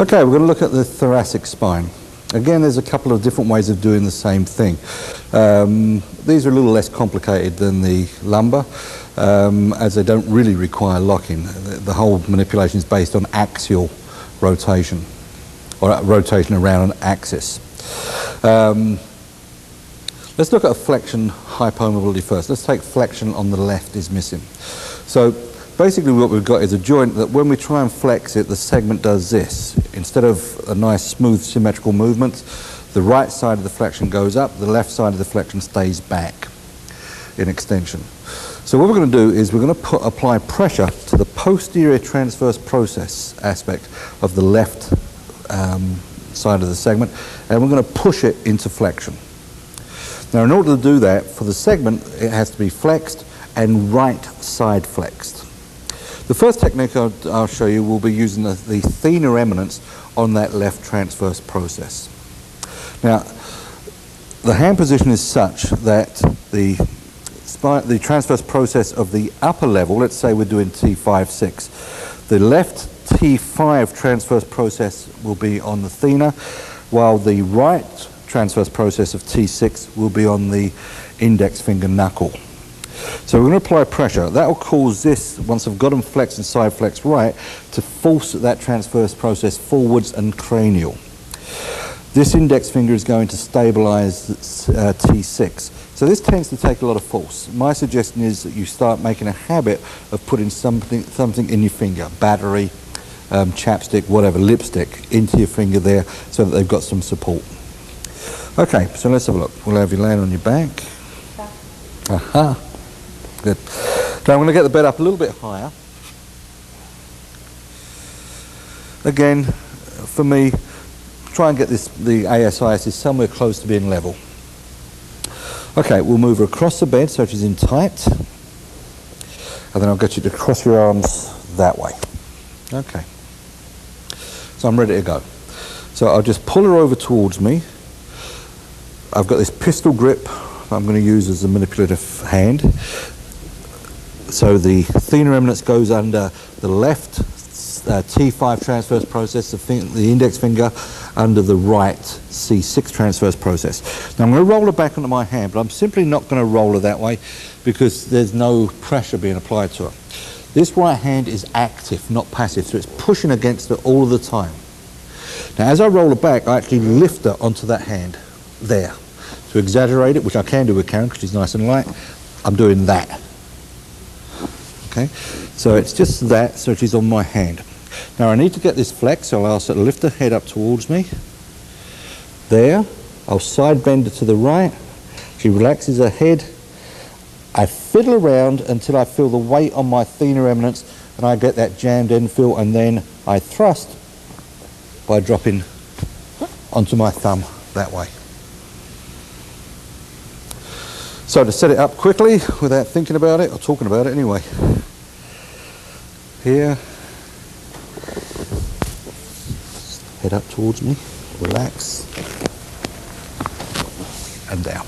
Okay, we're going to look at the thoracic spine. Again, there's a couple of different ways of doing the same thing. These are a little less complicated than the lumbar, as they don't really require locking. The whole manipulation is based on axial rotation, or rotation around an axis. Let's look at a flexion hypermobility first. Let's take flexion on the left is missing. So basically what we've got is a joint that when we try and flex it, the segment does this. Instead of a nice smooth symmetrical movement, the right side of the flexion goes up, the left side of the flexion stays back in extension. So what we're going to do is we're going to apply pressure to the posterior transverse process aspect of the left side of the segment, and we're going to push it into flexion. Now in order to do that, for the segment it has to be flexed and right side flexed. The first technique I'll show you will be using the thenar eminence on that left transverse process. Now, the hand position is such that the transverse process of the upper level, let's say we're doing T5-6, the left T5 transverse process will be on the thenar, while the right transverse process of T6 will be on the index finger knuckle. So we're going to apply pressure. That will cause this, once I've got them flexed and side flexed right, to force that transverse process forwards and cranial. This index finger is going to stabilize T6. So this tends to take a lot of force. My suggestion is that you start making a habit of putting something in your finger, battery, chapstick, whatever, lipstick, into your finger there so that they've got some support. Okay, so let's have a look. We'll have you laying on your back. Aha. Good. Now I'm going to get the bed up a little bit higher. Again, for me, try and get the ASIS somewhere close to being level. Okay, we'll move her across the bed so she's in tight. And then I'll get you to cross your arms that way. Okay. So I'm ready to go. So I'll just pull her over towards me. I've got this pistol grip I'm going to use as a manipulative hand. So the thenar eminence goes under the left T5 transverse process, the index finger under the right C6 transverse process. Now I'm going to roll her back onto my hand, but I'm simply not going to roll her that way because there's no pressure being applied to her. This right hand is active, not passive, so it's pushing against her all of the time. Now as I roll her back, I actually lift her onto that hand there. To exaggerate it, which I can do with Karen because she's nice and light, I'm doing that. Okay, so it's just that, so she's on my hand. Now I need to get this flexed, so I'll ask her to lift her head up towards me. There, I'll side bend her to the right. She relaxes her head. I fiddle around until I feel the weight on my thenar eminence and I get that jammed end feel, and then I thrust by dropping onto my thumb that way. So to set it up quickly, without thinking about it, or talking about it anyway. Here. Head up towards me, relax, and down.